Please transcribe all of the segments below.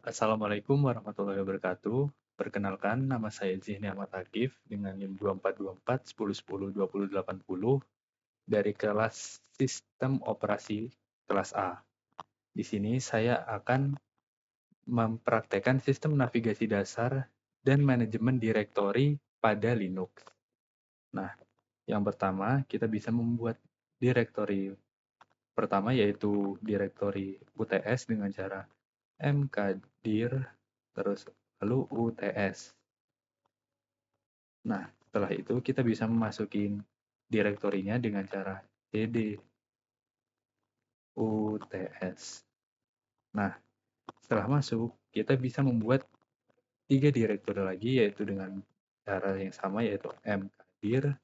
Assalamualaikum warahmatullahi wabarakatuh. Perkenalkan, nama saya Zihni Ahmad Akif dengan NIM 2424 1010 2080 dari kelas Sistem Operasi kelas A. Di sini saya akan mempraktekkan sistem navigasi dasar dan manajemen direktori pada Linux. Nah, yang pertama kita bisa membuat direktori pertama yaitu direktori UTS dengan cara mkdir terus lalu UTS. Nah, setelah itu kita bisa memasukin direktorinya dengan cara cd UTS. Nah, setelah masuk, kita bisa membuat 3 direktori lagi yaitu dengan cara yang sama yaitu mkdir.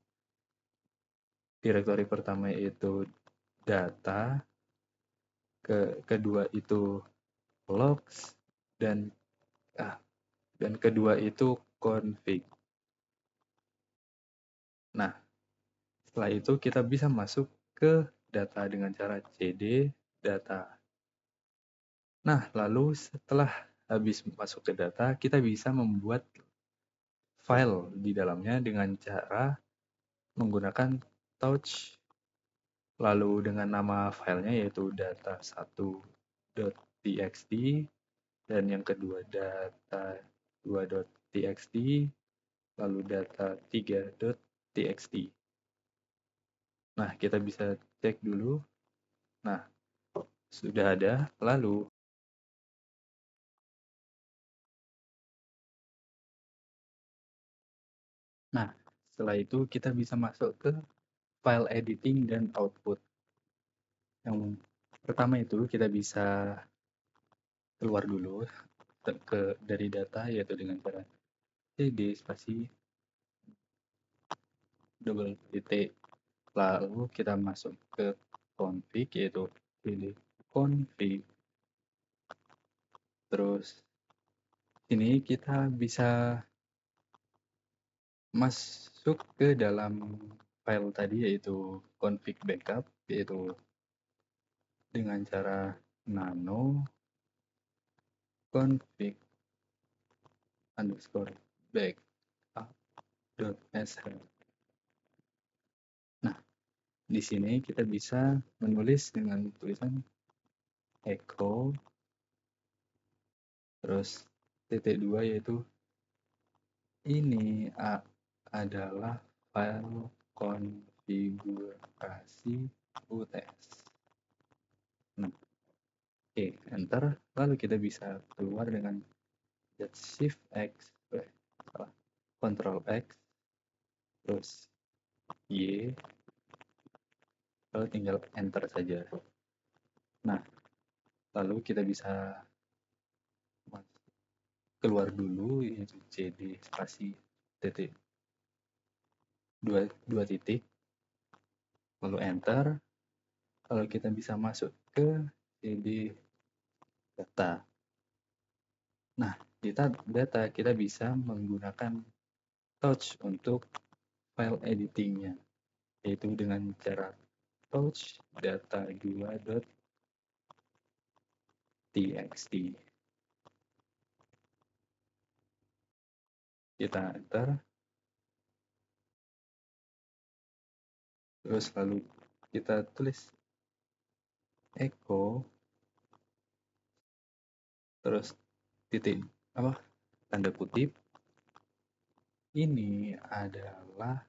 Direktori pertama yaitu data, kedua itu logs, dan kedua itu config. Nah, setelah itu kita bisa masuk ke data dengan cara cd data. Nah, lalu setelah habis masuk ke data, kita bisa membuat file di dalamnya dengan cara menggunakan touch, lalu dengan nama filenya yaitu data1.txt, dan yang kedua data2.txt, lalu data3.txt. Nah, kita bisa cek dulu. Nah, sudah ada. Lalu, setelah itu kita bisa masuk ke file editing dan output. Yang pertama itu kita bisa keluar dulu dari data yaitu dengan cara cd spasi double titik, lalu kita masuk ke config yaitu cd config. Terus ini kita bisa masuk ke dalam file tadi yaitu config backup, yaitu dengan cara nano config underscore backup.sh. Nah, di sini kita bisa menulis dengan tulisan echo terus titik 2 yaitu ini adalah file konfigurasi UTS. Oke, enter. Lalu kita bisa keluar dengan Shift X, Ctrl X, terus Y, lalu tinggal enter saja. Nah, lalu kita bisa keluar dulu yaitu cd spasi titik 2 titik, lalu enter. Lalu kita bisa masuk ke cd data. Nah, di data kita bisa menggunakan touch untuk file editingnya, yaitu dengan cara touch data2.txt. Kita enter. Terus lalu kita tulis echo terus titik tanda kutip, ini adalah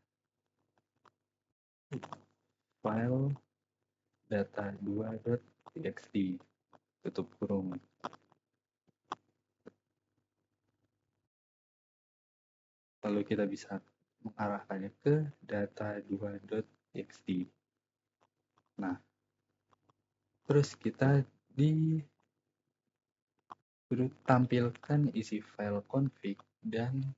file data2.txt, tutup kurung. Lalu kita bisa mengarahkannya ke data2.txt. Nah, terus kita tampilkan isi file config dan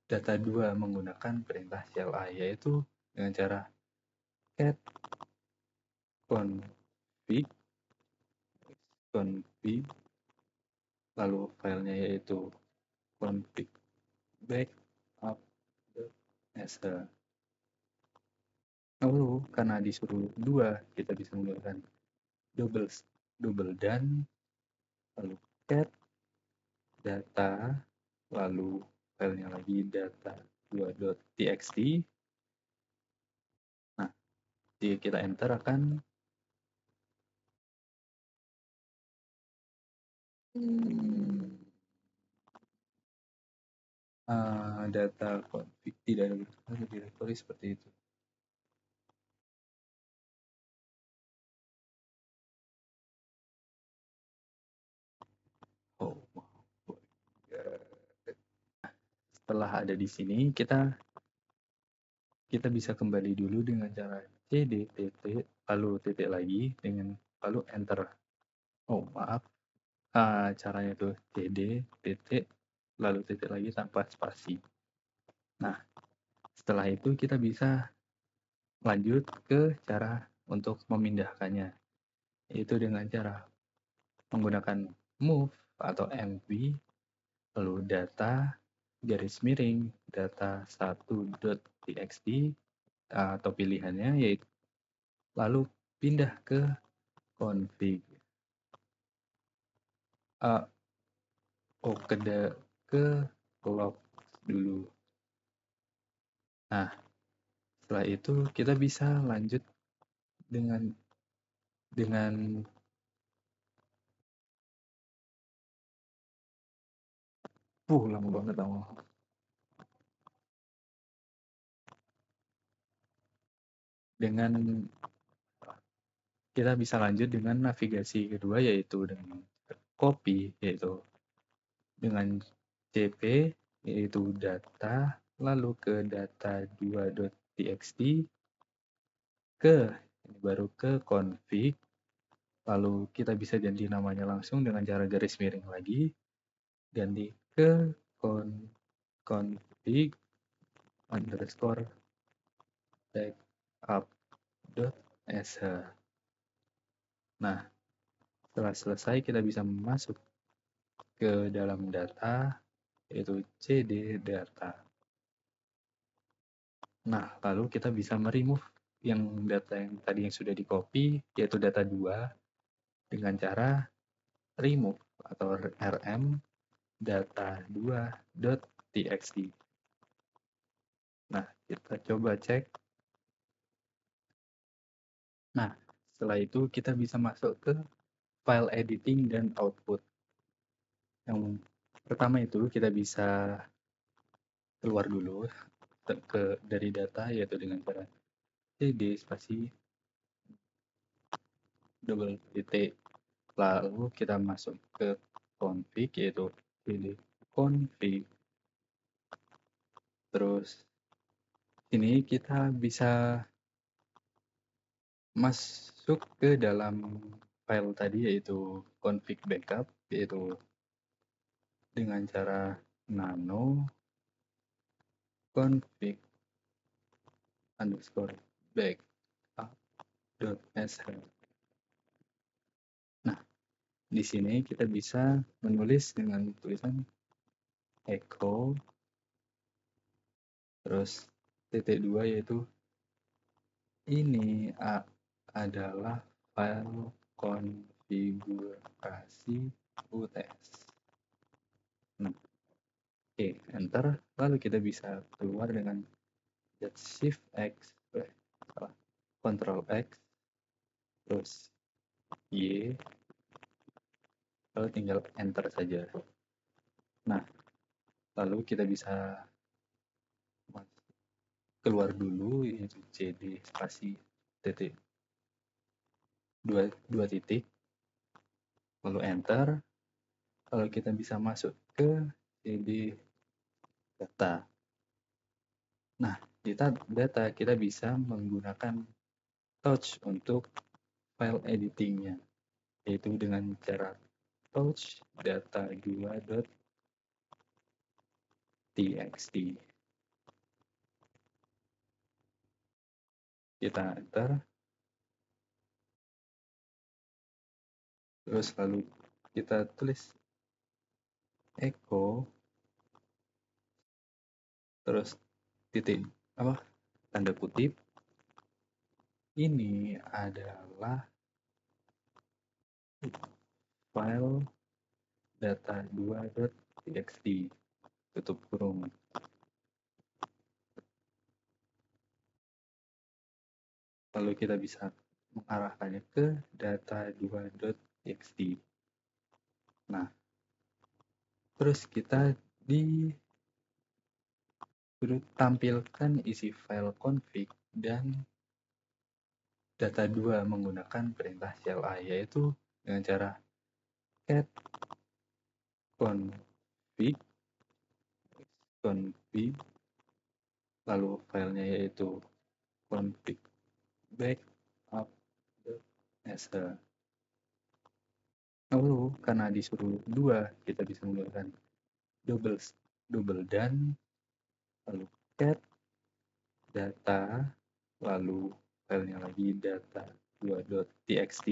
data2 menggunakan perintah CLI, yaitu dengan cara cat config lalu filenya yaitu config backup.sh. Lalu karena disuruh 2, kita bisa menggunakan double dan lalu cat data, lalu filenya lagi data2.txt. Nah, jika kita enter akan data config tidak ada directory seperti itu. Oh, setelah ada di sini kita bisa kembali dulu dengan cara cd titik lalu titik lagi dengan lalu enter. Oh maaf, caranya tuh cd titik lalu titik lagi tanpa spasi. Nah, setelah itu kita bisa lanjut ke cara untuk memindahkannya, yaitu dengan cara menggunakan move atau mv, lalu data garis miring data1.txt atau pilihannya yaitu lalu pindah ke config. Ke log dulu. Nah, setelah itu kita bisa lanjut dengan lama banget tau. Kita bisa lanjut dengan navigasi kedua yaitu dengan copy, yaitu dengan cp yaitu data lalu ke data2.txt baru ke config, lalu kita bisa ganti namanya langsung dengan cara garis miring lagi, ganti ke config underscore backup.sh. Nah, setelah selesai kita bisa masuk ke dalam data yaitu cd data. Nah, lalu kita bisa meremove yang data yang tadi yang sudah di copy yaitu data 2 dengan cara remove atau rm data2.txt. Nah, kita coba cek. Nah, setelah itu kita bisa masuk ke file editing dan output. Yang pertama itu kita bisa keluar dulu dari data yaitu dengan cara cd spasi double titik, lalu kita masuk ke config yaitu cd config, terus ini kita bisa masuk ke dalam file tadi yaitu config backup, yaitu dengan cara nano config underscore backup.sh. Nah, di sini kita bisa menulis dengan tulisan echo terus titik 2 yaitu ini adalah file konfigurasi UTS. Oke, enter. Lalu kita bisa keluar dengan Shift X, Ctrl X, terus Y, lalu tinggal enter saja. Nah, lalu kita bisa keluar dulu yaitu cd spasi titik 2 titik, lalu enter. Lalu kita bisa masuk ke cd data. Nah, di data kita bisa menggunakan touch untuk file editingnya, yaitu dengan cara touch data2.txt. Kita enter, terus lalu kita tulis echo, terus titik tanda kutip, ini adalah file data2.txt, tutup kurung. Lalu kita bisa mengarahkannya ke data2.txt. Nah, terus kita tampilkan isi file config dan data2 menggunakan perintah CLI, yaitu dengan cara cat config lalu filenya yaitu config backup.sh. Lalu karena disuruh 2, kita bisa menggunakan double dan lalu cat data lalu filenya lagi data2.txt.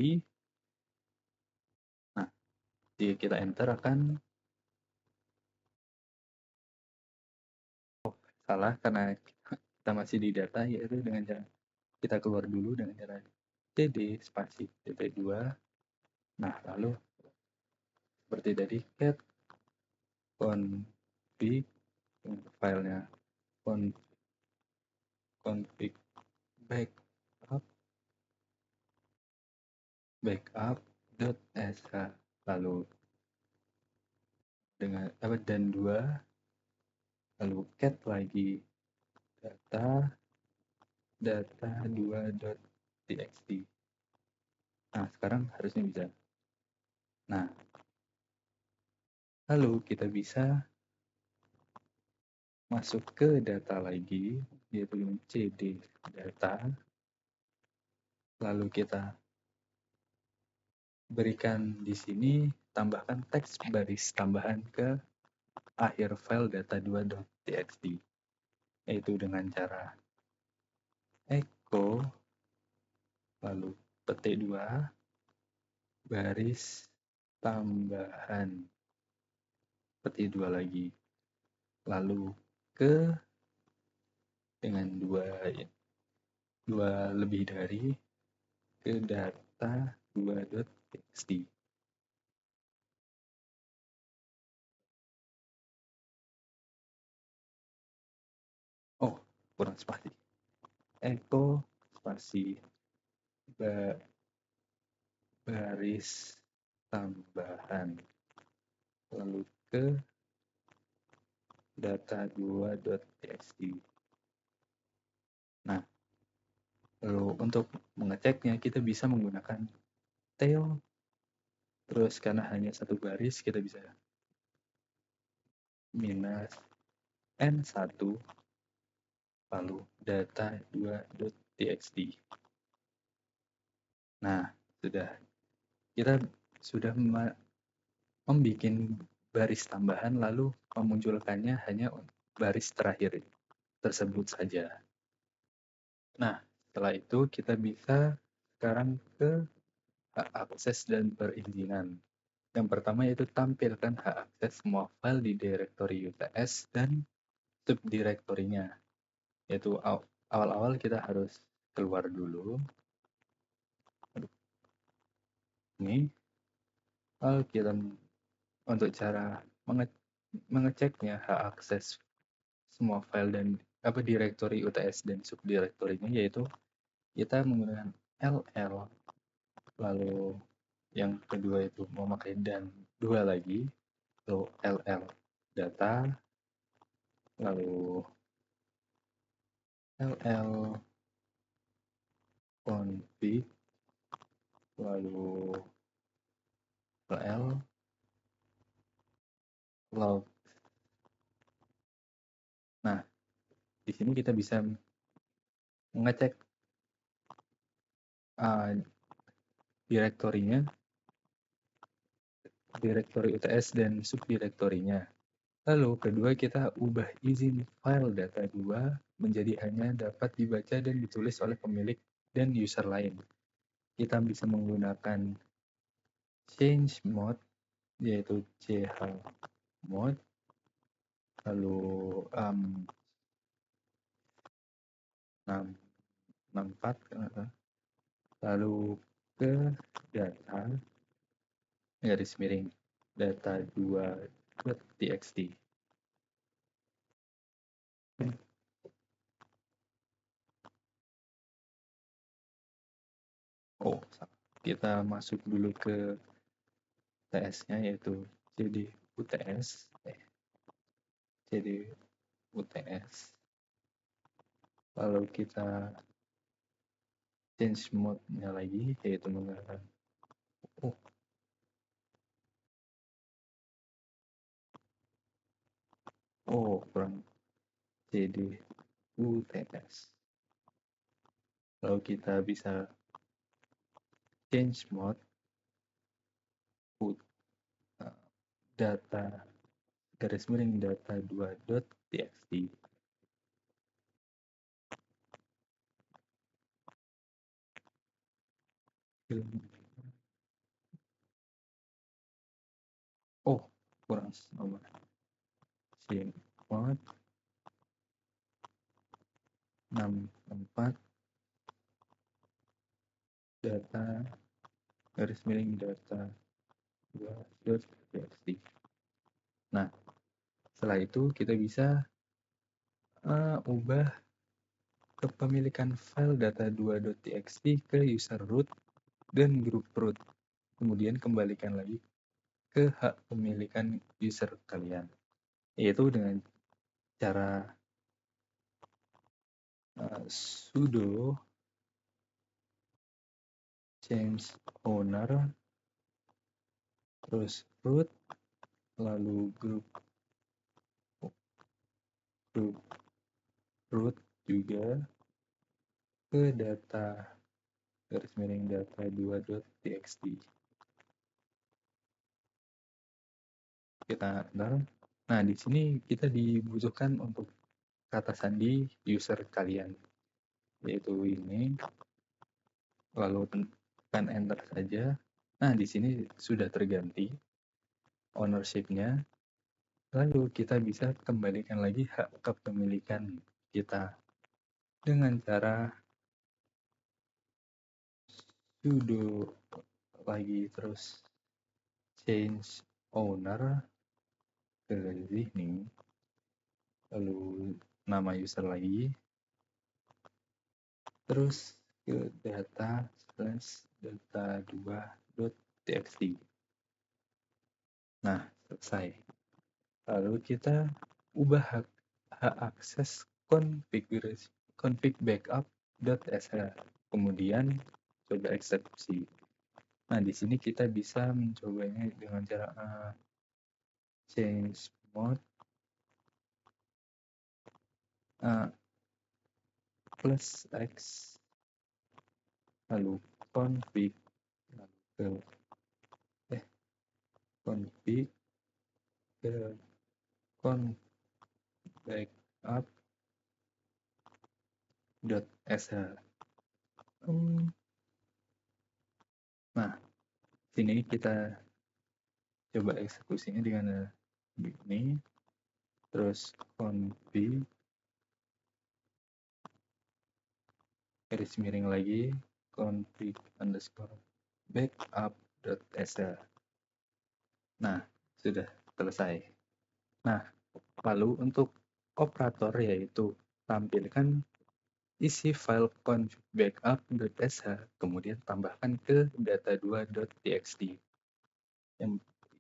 Nah, jika kita enter akan salah karena kita masih di data, yaitu dengan cara kita keluar dulu dengan cara cd spasi dp2. Nah, lalu seperti tadi cat config filenya config backup.sh lalu dengan dan 2 lalu cat lagi data2.txt. Nah, sekarang harusnya bisa. Nah, lalu kita bisa masuk ke data lagi, yaitu dengan cd data, lalu kita berikan di sini, tambahkan teks baris tambahan ke akhir file data2.txt, yaitu dengan cara echo lalu petik 2 baris tambahan petik 2 lagi, lalu ke dengan 2 lebih dari ke data2.txt. Oh, kurang spasi. Echo spasi baris tambahan lalu ke data2.txt. Nah, lalu untuk mengeceknya kita bisa menggunakan tail, terus karena hanya satu baris kita bisa minus n1 lalu data2.txt. Nah, kita sudah membuat baris tambahan lalu memunculkannya hanya baris terakhir tersebut saja. Nah, setelah itu kita bisa sekarang ke hak akses dan perizinan. Yang pertama yaitu tampilkan hak akses semua file di direktori UTS dan subdirektorinya. Yaitu awal-awal kita harus keluar dulu. Ini. Lalu kita untuk cara mengeceknya hak akses semua file dan direktori UTS dan subdirektorinya, yaitu kita menggunakan ll, lalu yang kedua itu memakai dan 2 lagi, lalu ll data, lalu ll config, lalu ll log. Nah, di sini kita bisa mengecek direktori UTS dan subdirektorinya. Lalu kedua kita ubah izin file data2 menjadi hanya dapat dibaca dan ditulis oleh pemilik dan user lain. Kita bisa menggunakan change mode, yaitu chmod, lalu 64, lalu ke data garis miring data2.txt. Oh, kita masuk dulu ke TS-nya, yaitu cd UTS. Lalu kita change mode-nya lagi, yaitu menggunakan kurang cd UTS. Lalu kita bisa change mode data data2.txt. Kurang nomor change mode 64 data2.txt. Nah, setelah itu kita bisa ubah kepemilikan file data2.txt ke user root dan grup root. Kemudian kembalikan lagi ke hak pemilikan user kalian, yaitu dengan cara sudo change owner, terus root, lalu grup root juga ke data2.txt. Kita enter. Nah, di sini kita dibutuhkan untuk kata sandi user kalian, yaitu ini. Lalu tekan enter saja. Nah, di sini sudah terganti ownership-nya. Lalu kita bisa kembalikan lagi hak kepemilikan kita dengan cara sudo lagi terus change owner ke sini, lalu nama user lagi, terus ke data/data2.txt. Nah, selesai. Lalu kita ubah hak akses config backup.sh. Kemudian coba eksekusi. Nah, di sini kita bisa mencobanya dengan cara change mode +X, lalu config, lalu config ke backup.sh. Nah, sini kita coba eksekusinya dengan ini, terus config garis miring lagi config underscore backup.sh. Nah, sudah selesai. Nah, lalu untuk operator, yaitu tampilkan isi file config backup.sh, kemudian tambahkan ke data2.txt.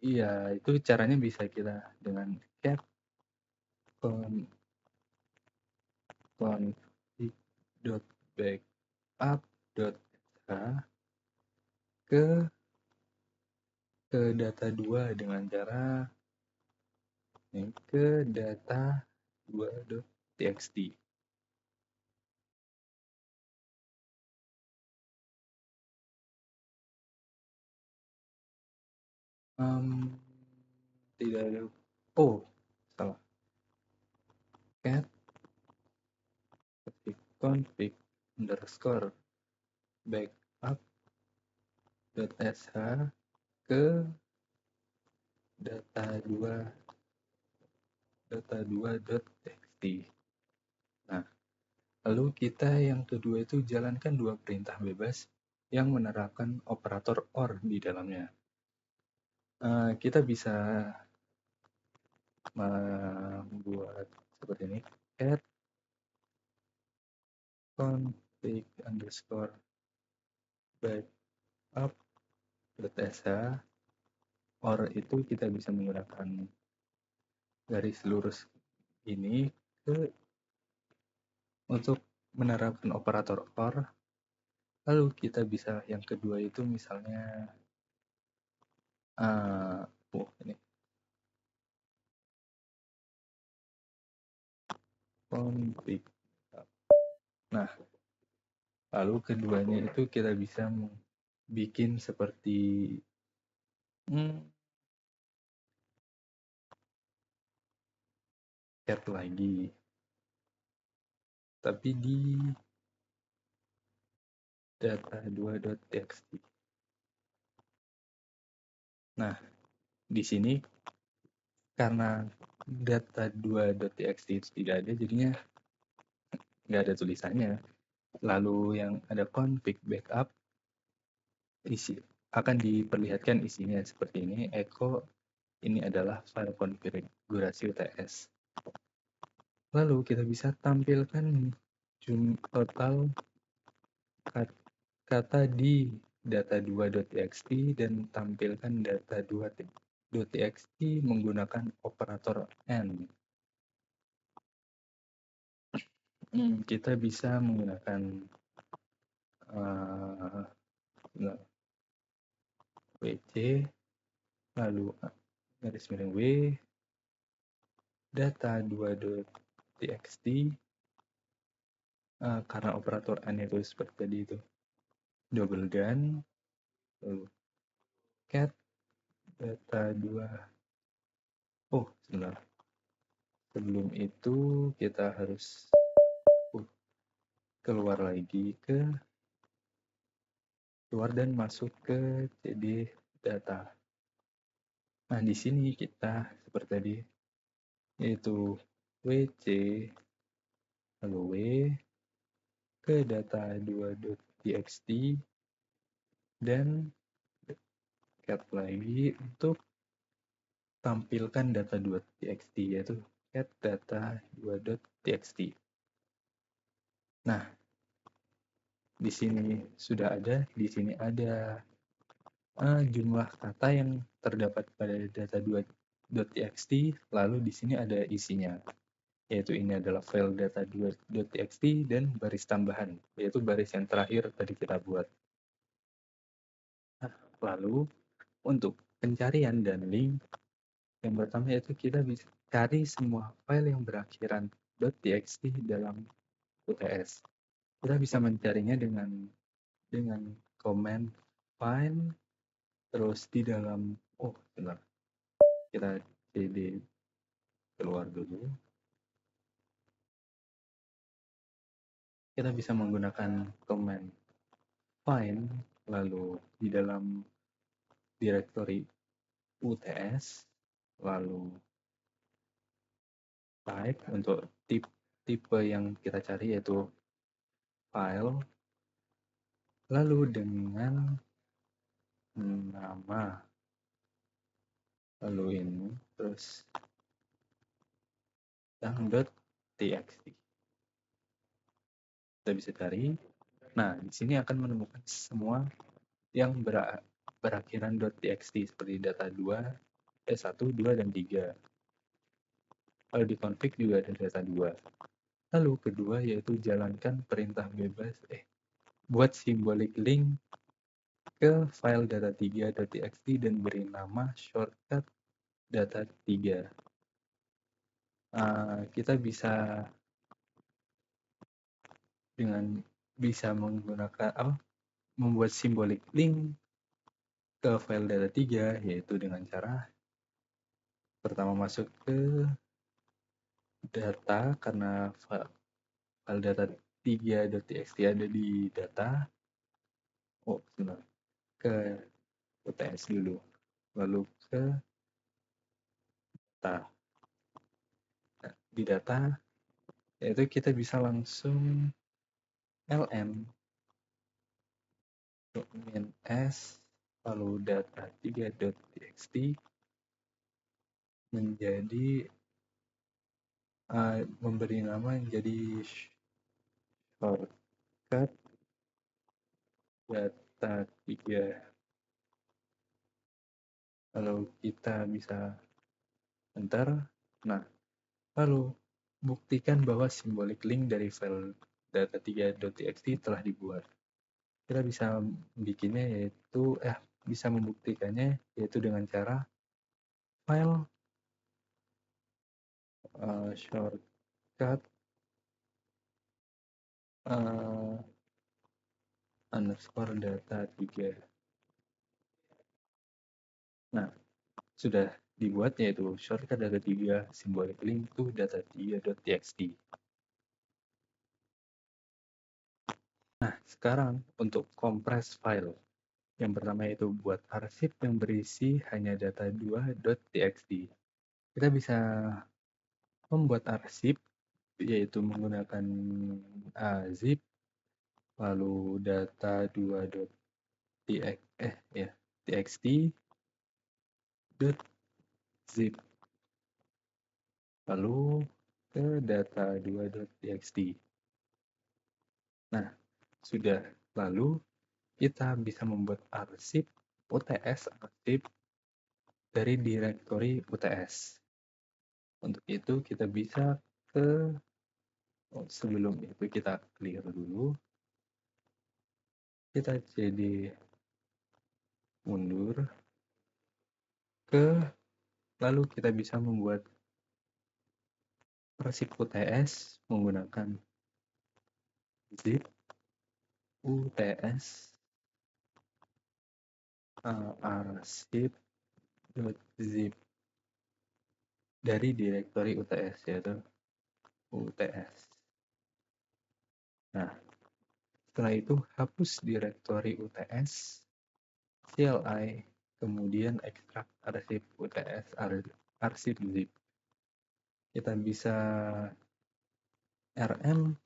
Itu caranya bisa kita dengan cat config.backup.sh ke data2 dengan cara ke data2.txt. Tidak ada. Salah. Cat config underscore backup.sh ke data2.txt. Nah, lalu kita yang kedua itu jalankan dua perintah bebas yang menerapkan operator OR di dalamnya. Kita bisa membuat seperti ini, add config underscore backup .sh, or itu kita bisa menggunakan garis lurus ini untuk menerapkan operator or. Lalu kita bisa yang kedua itu misalnya ini config. Nah, lalu keduanya itu kita bisa bikin seperti cat lagi, tapi di data2.txt. Nah, di sini karena data2.txt itu tidak ada, jadinya nggak ada tulisannya. Lalu yang ada config backup, isi akan diperlihatkan isinya seperti ini. Echo ini adalah file konfigurasi UTS. Lalu kita bisa tampilkan total kata di data2.txt dan tampilkan data2.txt menggunakan operator AND. Kita bisa menggunakan WC, lalu garis miring W, data2.txt, karena operator AND itu seperti tadi itu, double gun, lalu cat, data2. Oh, sebentar. Sebelum itu kita harus keluar dan masuk ke CD data. Nah, di sini kita seperti tadi, yaitu WC, lalu W, ke data2.txt, dan cat lagi untuk tampilkan data2.txt, yaitu cat data2.txt. Nah, di sini sudah ada, di sini ada jumlah kata yang terdapat pada data2.txt, lalu di sini ada isinya, yaitu ini adalah file data2.txt dan baris tambahan, yaitu baris yang terakhir tadi kita buat. Nah, lalu untuk pencarian dan link, yang pertama yaitu kita bisa cari semua file yang berakhiran .txt dalam UTS. Kita bisa mencarinya dengan command find, terus di dalam kita cd keluar dulu. Kita bisa menggunakan command find, lalu di dalam directory UTS, lalu type untuk tipe yang kita cari yaitu file, lalu dengan nama, lalu ini, terus .txt. Kita bisa cari. Nah, di sini akan menemukan semua yang berakhiran .txt seperti data 2, 1, 2, dan 3. Kalau di config juga ada data 2. Lalu kedua yaitu jalankan perintah bebas, buat simbolik link ke file data3.txt dan beri nama shortcut data3. Kita bisa menggunakan membuat simbolik link ke file data3, yaitu dengan cara pertama masuk ke data, karena file data3.txt ada di data. Ke UTS dulu, lalu ke data. Nah, di data yaitu kita bisa langsung lm -s lalu data3.txt menjadi memberi nama jadi shortcut data3. Lalu kita bisa enter. Nah, lalu buktikan bahwa simbolik link dari file data3.txt telah dibuat. Kita bisa bikinnya yaitu bisa membuktikannya yaitu dengan cara file shortcut underscore data3. Nah, sudah dibuat yaitu shortcut data3 symbolic link to data3.txt. Nah, sekarang untuk compress file. Yang pertama yaitu buat arsip yang berisi hanya data2.txt. Kita bisa membuat arsip yaitu menggunakan zip lalu data2.txt .zip lalu ke data2.txt. Nah, sudah. Lalu kita bisa membuat arsip UTS arsip dari direktori UTS. Untuk itu kita bisa sebelum itu kita clear dulu. Kita jadi mundur lalu kita bisa membuat arsip UTS menggunakan zip UTS arsip.zip dari direktori UTS yaitu UTS. Nah, setelah itu hapus direktori UTS, CLI, kemudian ekstrak arsip UTS arsip zip. Kita bisa rm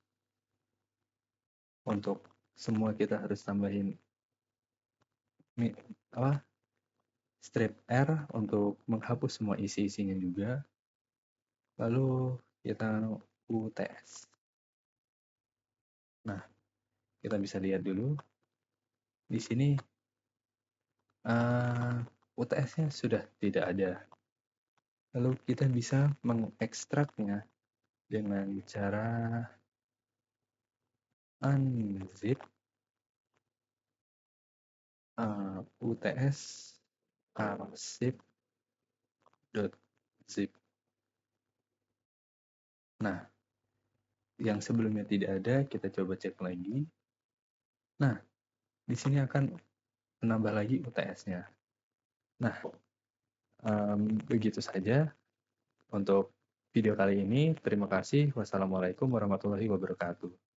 untuk semua kita harus tambahin strip R untuk menghapus semua isi-isinya juga. Lalu kita UTS. Nah, kita bisa lihat dulu. Di sini UTS-nya sudah tidak ada. Lalu kita bisa mengekstraknya dengan cara unzip UTS arsip.zip. Nah, yang sebelumnya tidak ada, kita coba cek lagi. Nah, di sini akan menambah lagi UTS-nya. Nah, begitu saja untuk video kali ini. Terima kasih. Wassalamualaikum warahmatullahi wabarakatuh.